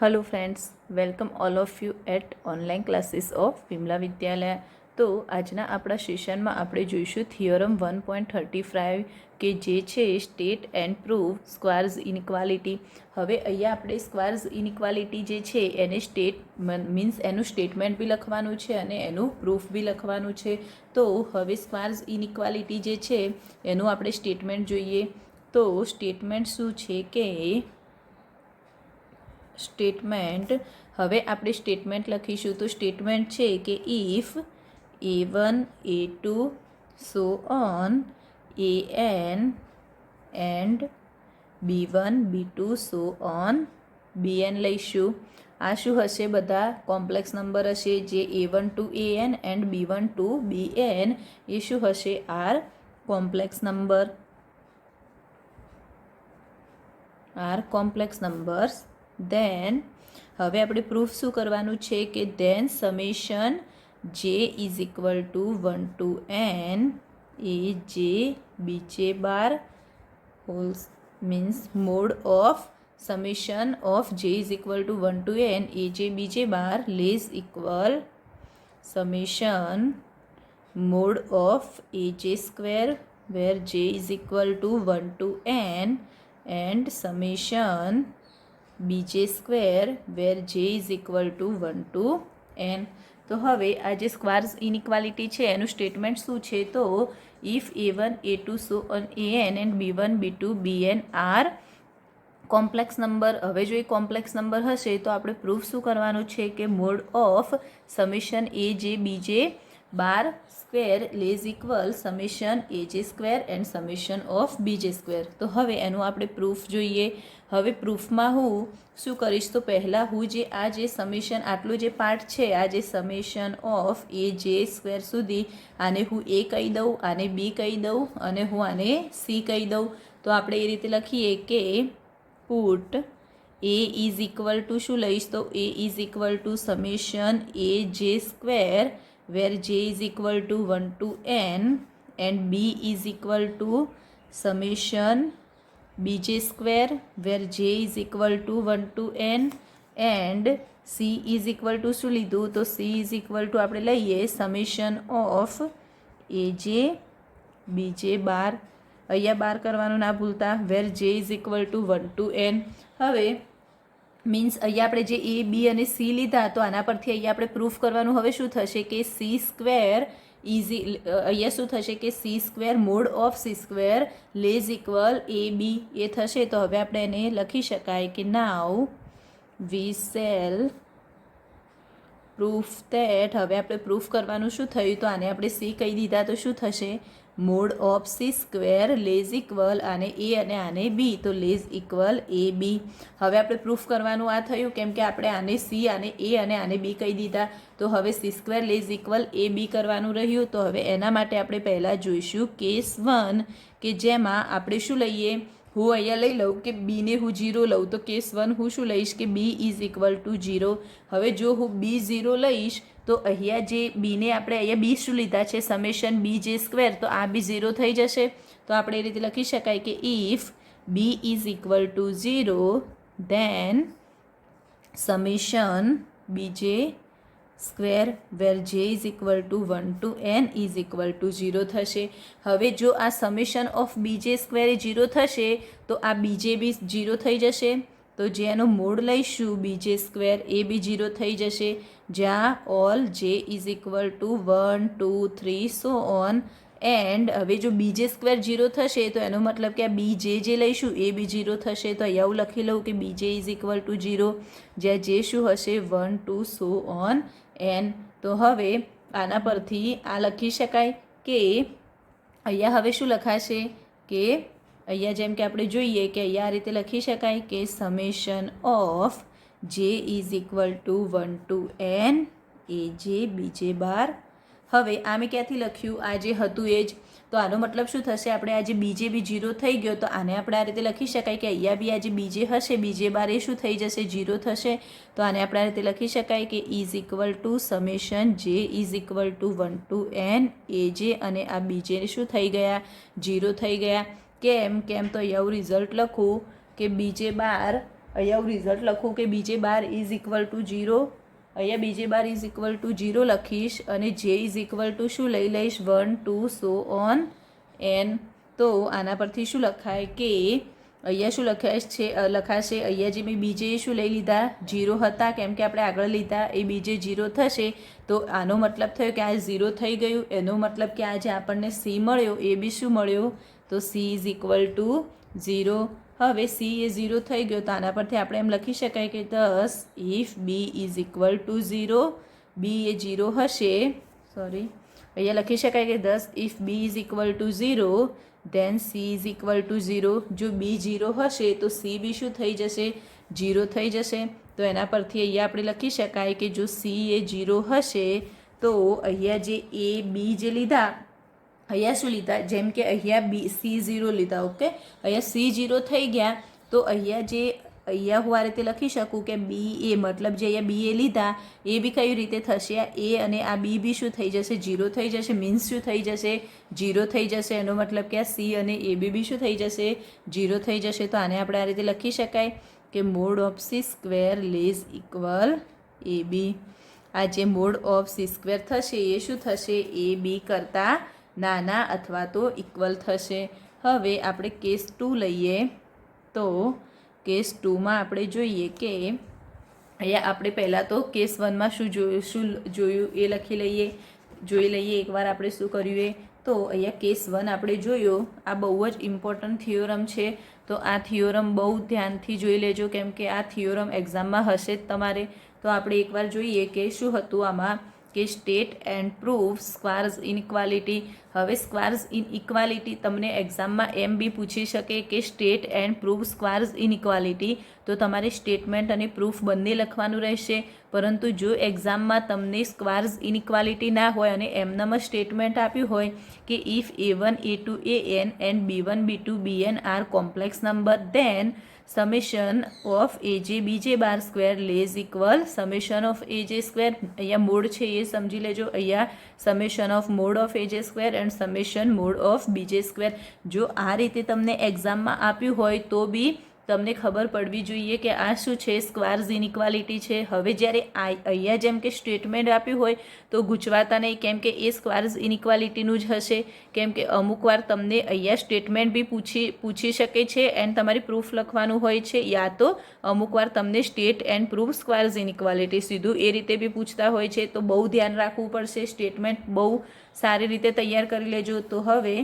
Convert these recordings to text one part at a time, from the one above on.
Hello friends, welcome all of you at online classes of Vimala Vidyalaya. तो આજના આપણા સેશનમાં આપણે જોઈશું થિયોરમ 1.35 કે જે છે state and prove squares inequality. હવે અહીંયા આપણે સ્ક્વેર્સ ઇનઇક્વાલિટી જે છે એને સ્ટેટ મીન્સ એનું સ્ટેટમેન્ટ બી લખવાનું છે અને એનું પ્રૂફ બી લખવાનું છે। તો હવે સ્ક્વેર્સ ઇનઇક્વાલિટી જે છે એનું આપણે સ્ટેટમેન્ટ જોઈએ। તો સ્ટેટમેન્ટ શું છે કે સ્ટેટમેન્ટ હવે આપણે સ્ટેટમેન્ટ લખીશું। તો સ્ટેટમેન્ટ છે કે if A1 A2 so on AN and B1 B2 so on BN લઈશું। આ શું હશે? બધા કોમ્પ્લેક્સ નંબર હશે જે A1 to AN and B1 to BN એ શું હશે? Are complex number, are complex numbers. Then હવે આપણે પ્રૂફ શું કરવાનું છે કે then summation J is equal to 1 to n A J B J bar holds means mod of summation of J is equal to 1 to n A J B J bar less equal summation mod of A J square where J is equal to 1 to n and summation B J square where J is equal to 1 to n। તો હવે આ જે squares inequality છે એનું statement શું છે? તો if A1 A2 so on AN and B1 B2 BN are complex number. હવે જો એ કોમ્પ્લેક્સ નંબર હશે તો આપણે પ્રૂફ શું કરવાનું છે કે mod of summation A J B J bar square lays equal summation A J square and summation of બીજે સ્ક્વેર। તો હવે એનું આપણે પ્રૂફ જોઈએ। હવે પ્રૂફમાં હું શું કરીશ? તો પહેલાં હું જે આ જે સમેશન આટલું જે પાર્ટ છે આ જે summation of A J square સુધી આને હું એ કહી દઉં, આને બી કહી દઉં અને હું આને સી કહી દઉં। તો આપણે એ રીતે લખીએ કે put A is equal to શું લઈશ? તો A is equal to summation A J square where J is equal to 1 to n and B is equal to summation B J square where J is equal to 1 to n and C is equal to શું લીધું? તો C is equal two આપણે લઈએ summation of A J B J બાર, અહીંયા બાર કરવાનું ના ભૂલતા, where J is equal to 1 to n। હવે મીન્સ અહીંયા આપણે જે એ બી અને સી લીધા તો આના પરથી અહીંયા આપણે પ્રૂફ કરવાનું હવે શું થશે કે સી સ્ક્વેર ઇઝી અહીંયા શું થશે કે C square mod of C square lays equal A B એ થશે। તો હવે આપણે એને લખી શકાય કે now we shall proof that. હવે આપણે પ્રૂફ કરવાનું શું થયું? તો આને આપણે સી કહી દીધા તો શું થશે? Mode of C square lays equal આને એ અને આને બી તો લેઝ ઇક્વલ એ બી। હવે આપણે પ્રૂફ કરવાનું આ થયું કેમ કે આપણે આને સી આને એ અને આને બી કહી દીધા। તો હવે C square lays equal A બી કરવાનું રહ્યું। તો હવે એના માટે આપણે પહેલાં જોઈશું કેસ 1 કે જેમાં આપણે શું લઈએ? હું અહીંયા લઈ લઉં કે બીને હું 0 લઉં તો કેસ 1 હું શું લઈશ કે બી ઇઝ ઇક્વલ ટુ 0। હવે જો હું બી 0 લઈશ તો અહીંયા જે બીને આપણે અહીંયા બી શું લીધા છે? સમેશન બી જે સ્ક્વેર, તો આ બી 0 થઈ જશે। તો આપણે એ રીતે લખી શકાય કે if B is equal to 0 then summation B J square where J is equal to 1 to n is equal to 0 થશે। હવે જો આ સમેશન ઓફ બીજે સ્ક્વેર એ 0 થશે તો આ બીજે બી 0 થઈ જશે। તો જેનો મોડ લઈશું બીજે સ્ક્વેર એ બી 0 થઈ જશે, જ્યાં ઓલ જે is equal to 1 2 3 so on and હવે જો બીજે સ્ક્વેર 0 થશે તો એનો મતલબ કે આ બીજે જે લઈશું એ બી 0 થશે। તો અહીંયા હું લખી લઉં કે બીજે ઇઝ ઇક્વલ ટુ 0 જ્યાં જે શું હશે 1 2 સો ઓન n। તો હવે આના પરથી આ લખી શકાય કે અહીંયા હવે શું લખાશે કે અહીંયા જેમ કે આપણે જોઈએ કે અહીંયા આ રીતે લખી શકાય કે summation of J is equal to 1 to n A J B J બાર। હવે આ મેં ક્યાંથી લખ્યું? આ જે હતું એ જ। તો આનો મતલબ શું થશે? આપણે આ જે બીજે બી 0 થઈ ગયો તો આને આપણે આ રીતે લખી શકાય કે અહીંયા બી આ જે બીજે હશે બીજે બાર એ શું થઈ જશે? 0 થશે। તો આને આપણે આ રીતે લખી શકાય કે is equal to summation J is equal to 1 to n A J અને આ બીજે શું થઈ ગયા? 0 થઈ ગયા। કેમ? તો અહીંયા હું રિઝલ્ટ લખું કે બીજે બાર અહીંયા હું રિઝલ્ટ લખું કે બીજે બાર ઇઝ ઇક્વલ ટુ 0, અહીંયા બીજે બાર ઇઝ ઇક્વલ ટુ 0 લખીશ અને જે ઇઝ ઇક્વલ ટુ શું લઈ લઈશ 1 2 સો ઓન એન. તો આના પરથી શું લખાય કે અહીંયા શું લખાશે અહીંયા જે મેં બીજે શું લઈ લીધા 0 હતા, કેમ કે આપણે આગળ લીધા એ બીજે 0 થશે. તો આનો મતલબ થયો કે આ 0 થઈ ગયું, એનો મતલબ કે આ જે આપણને સી મળ્યો એ બી શું મળ્યો, તો સી ઇઝ ઇક્વલ ટુ 0. હવે સી એ 0 થઈ ગયો તો આના પરથી આપણે એમ લખી શકાય કે thus if B is equal to 0, B એ 0 હશે, અહીંયા લખી શકાય કે thus if B is equal to 0 then C is equal to 0. જો બી 0 હશે તો સી બી શું થઈ જશે, 0 થઈ જશે. તો એના પરથી અહીંયા આપણે લખી શકાય કે જો સી એ 0 હશે તો અહીંયા જે એ બી જે લીધા, અહીંયા શું લીધા, જેમ કે અહીંયા બી સી 0 લીધા, ઓકે, અહીંયા સી 0 થઈ ગયા તો અહીંયા હું આ રીતે લખી શકું કે બી એ મતલબ જે અહીંયા બી એ લીધા એ બી કઈ રીતે થશે, આ એ અને આ બી બી શું થઈ જશે, 0 થઈ જશે. મીન્સ શું થઈ જશે, 0 થઈ જશે. એનો મતલબ કે આ સી અને એ બી શું થઈ જશે, 0 થઈ જશે. તો આને આપણે આ રીતે લખી શકાય કે mod of C square lays equal A B. આ જે મોડ ઓફ સી સ્ક્વેર થશે એ શું થશે, એ બી કરતાં નાના અથવા તો ઇક્વલ થશે. હવે આપણે કેસ 2 લઈએ. તો કેસ 2માં આપણે જોઈએ કે અહીંયા આપણે પહેલાં તો કેસ 1માં શું જોયું એ જોઈ લઈએ એકવાર આપણે શું કર્યું એ. તો અહીંયા કેસ 1 આપણે જોયો, આ બહુ જ ઇમ્પોર્ટન્ટ થિયોરમ છે. તો આ થિયોરમ બહુ ધ્યાનથી જોઈ લેજો, કેમ કે આ થિયોરમ એક્ઝામમાં હશે જ તમારે. તો આપણે એકવાર જોઈએ કે શું હતું આમાં, કે સ્ટેટ એન્ડ પ્રૂફ સ્ક્વાર્સ ઇનઇક્વાલિટી. હવે સ્ક્વાર્સ ઇનઇક્વાલિટી તમને એક્ઝામમાં એમ બી પૂછી શકે કે સ્ટેટ એન્ડ પ્રૂફ સ્ક્વાર્સ ઇનઇક્વાલિટી. તો તમારે સ્ટેટમેન્ટ અને પ્રૂફ બંને લખવાનું રહેશે. પરંતુ જો એક્ઝામમાં તમને સ્ક્વાર્સ ઇનઇક્વાલિટી ના હોય અને એમનામાં સ્ટેટમેન્ટ આપ્યું હોય કે if A1 A2 AN and B1 B2 BN are complex number then summation of AJ BJ bar square lays equal summation of AJ square. અહીંયા મોડ છે એ સમજી લેજો, અહીંયા summation of mod of AJ square and summation mod of BJ square. જો આ રીતે તમને એક્ઝામમાં આપ્યું હોય તો બી તમને ખબર પડવી જોઈએ કે આ શું છે, સ્ક્વાર્સ ઇનઇક્વાલિટી છે. હવે જ્યારે અહીંયા જેમ કે સ્ટેટમેન્ટ આપ્યું હોય તો ગૂંચવાતા નહીં, કેમ કે એ સ્ક્વાર્સ ઇનઇક્વાલિટીનું જ હશે. કેમ કે અમુક વાર તમને અહીંયા સ્ટેટમેન્ટ બી પૂછી શકે છે એન્ડ તમારી પ્રૂફ લખવાનું હોય છે, યા તો અમુક વાર તમને સ્ટેટ એન્ડ પ્રૂફ સ્ક્વાર્સ ઇનઇક્વાલિટી સીધું એ રીતે બી પૂછતા હોય છે. તો બહુ ધ્યાન રાખવું પડશે, સ્ટેટમેન્ટ બહુ સારી રીતે તૈયાર કરી લેજો. તો હવે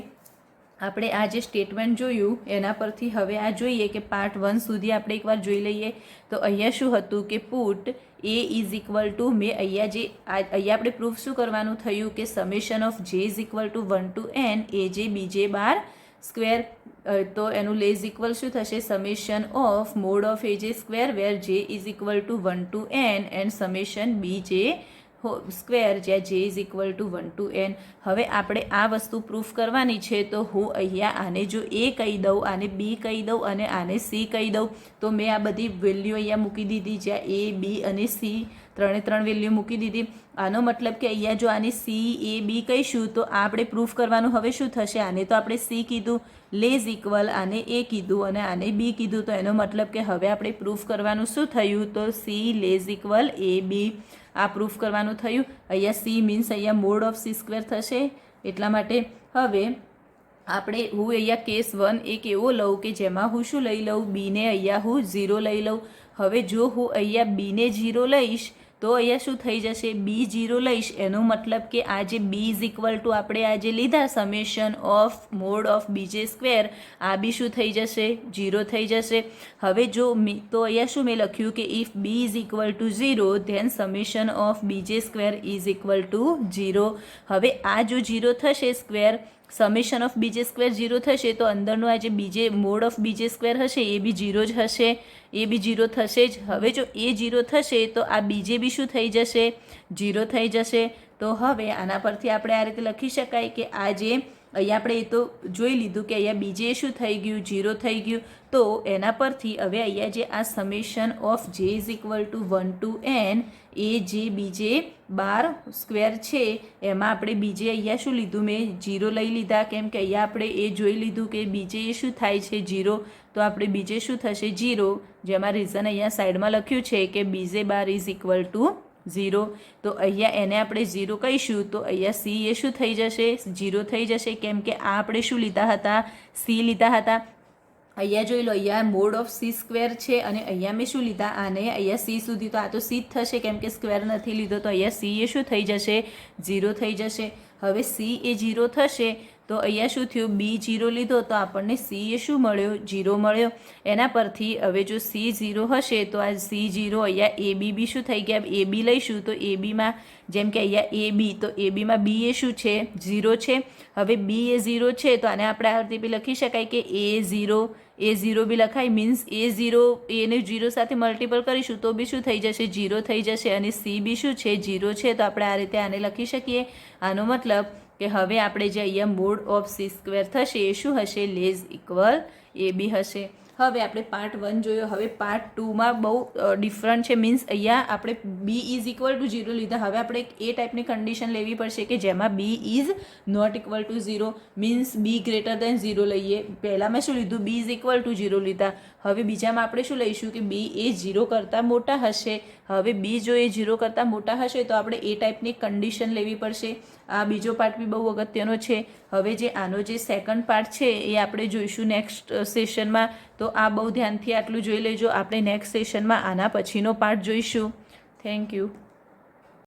આપણે આ જે સ્ટેટમેન્ટ જોયું એના પરથી હવે આ જોઈએ કે પાર્ટ 1 સુધી આપણે એકવાર જોઈ લઈએ. તો અહીંયા શું હતું કે put A is equal to, મેં અહીંયા આપણે પ્રૂફ શું કરવાનું થયું કે summation of J is equal to 1 to n AJ BJ bar square. તો એનું લેઝ ઇક્વલ શું થશે, summation of mod of AJ square where J is equal to 1 to n and summation BJ square જ્યાં J is equal to 1 to n. હવે આપણે આ વસ્તુ proof કરવાની છે. તો હું અહીંયા આને જો એ કહી દઉં, આને બી કહી દઉં અને આને સી કહી દઉં, તો મેં આ બધી વેલ્યુ અહીંયા મૂકી દીધી, જ્યાં એ બી અને સી ત્રણે વેલ્યુ મૂકી દીધી. આનો મતલબ કે અહીંયા જો આને સી એ બી કહીશું તો આ આપણે પ્રૂફ કરવાનું હવે શું થશે, આને તો આપણે સી કીધું, લેઝ ઇક્વલ આને એ કીધું અને આને બી કીધું. તો એનો મતલબ કે હવે આપણે પ્રૂફ કરવાનું શું થયું, તો C lays equal A B આ પ્રૂફ કરવાનું થયું. અહીંયા સી મીન્સ અહીંયા મોડ ઓફ સી સ્ક્વેર થશે, એટલા માટે. હવે હું અહીંયા કેસ 1 એક એવો લઉં કે જેમાં હું શું લઈ લઉં, બીને અહીંયા હું 0 લઈ લઉં. હવે જો હું અહીંયા બીને 0 લઈશ તો અહીંયા શું થઈ જશે, બી 0 લઈશ. એનો મતલબ કે આ જે બી ઇઝ ઇક્વલ ટુ આપણે આ જે લીધા સમેશન ઓફ મોડ ઓફ બીજે સ્ક્વેર, આ બી શું થઈ જશે, 0 થઈ જશે. હવે જો તો અહીંયા શું મેં લખ્યું કે if B is equal to 0 then summation of બીજે સ્ક્વેર ઇઝ ઇક્વલ ટુ 0. હવે આ જો 0 થશે સ્ક્વેર, સમેશન ઓફ બીજે સ્ક્વેર 0 થશે તો અંદરનું આ જે બીજે મોડ ઓફ બીજે સ્ક્વેર હશે એ બી 0 જ હશે, એ બી 0 થશે જ. હવે જો એ 0 થશે તો આ બીજે બી શું થઈ જશે, 0 થઈ જશે. તો હવે આના પરથી આપણે આ રીતે લખી શકાય કે આ જે અહીંયા આપણે એ તો જોઈ લીધું કે અહીંયા બીજે શું થઈ ગયું, 0 થઈ ગયું. તો એના પરથી હવે અહીંયા જે આ summation of J is equal to 1 to n A J બીજે 12 સ્ક્વેર છે એમાં આપણે બીજે અહીંયા શું લીધું, મેં 0 લઈ લીધા, કેમ કે અહીંયા આપણે એ જોઈ લીધું કે બીજે એ શું થાય છે 0. તો આપણે બીજે શું થશે 0, જેમાં રીઝન અહીંયા સાઈડમાં લખ્યું છે કે બીજે 12 ઇઝ ઇક્વલ ટુ 0. તો અહીંયા એને આપણે 0 કહીશું તો અહીંયા સી એ શું થઈ જશે, 0 થઈ જશે, કેમ કે આ આપણે શું લીધા હતા, સી લીધા હતા. અહીંયા જોઈ લો, અહીંયા મોડ ઓફ સી સ્ક્વેર છે અને અહીંયા મેં શું લીધા, આને અહીંયા સી સુધી, તો આ તો સી જ થશે કેમ કે સ્ક્વેર નથી લીધો. તો અહીંયા સી એ શું થઈ જશે, 0 થઈ જશે. હવે સી એ 0 થશે તો અહીંયા શું થયું, બી 0 લીધો તો આપણને સી એ શું મળ્યો, 0 મળ્યો. એના પરથી હવે જો સી 0 હશે તો આ સી 0, અહીંયા એ બી શું થઈ ગયા, એ બી લઈશું તો એ બીમાં જેમ કે અહીંયા એ બી, તો એ બીમાં બી એ શું છે, 0 છે. હવે બી એ 0 છે તો આને આપણે આ રીતે બી લખી શકાય કે એ 0 બી લખાય, મીન્સ એ 0 એને 0 સાથે મલ્ટિપલ કરીશું તો બી શું થઈ જશે, 0 થઈ જશે. અને સી બી શું છે, 0 છે. તો આપણે આ રીતે આને લખી શકીએ. આનો મતલબ કે હવે આપણે જે અહીંયા મોડ ઓફ સી સ્ક્વેર થશે એ શું હશે, લેઝ ઇક્વલ એ બી હશે. હવે આપણે પાર્ટ 1 જોયો. હવે પાર્ટ 2માં બહુ ડિફરન્ટ છે, મીન્સ અહીંયા આપણે બી ઇઝ ઇક્વલ ટુ 0 લીધા. હવે આપણે એ ટાઈપની કન્ડિશન લેવી પડશે કે જેમાં b is not equal to 0, means b greater than 0 લઈએ. પહેલાં મેં શું લીધું, બી ઇઝ ઇક્વલ ટુ 0 લીધા. હવે બીજામાં આપણે શું લઈશું કે બી એ 0 કરતાં મોટા હશે. હવે બી જો એ 0 કરતાં મોટા હશે તો આપણે એ ટાઈપની કન્ડિશન લેવી પડશે. આ બીજો પાર્ટ બી બહુ અગત્યનો છે. હવે જે આનો જે સેકન્ડ પાર્ટ છે એ આપણે જોઈશું નેક્સ્ટ સેશનમાં. તો આ બહુ ધ્યાનથી આટલું જોઈ લેજો. આપણે નેક્સ્ટ સેશનમાં આના પછીનો પાર્ટ જોઈશું. Thank you.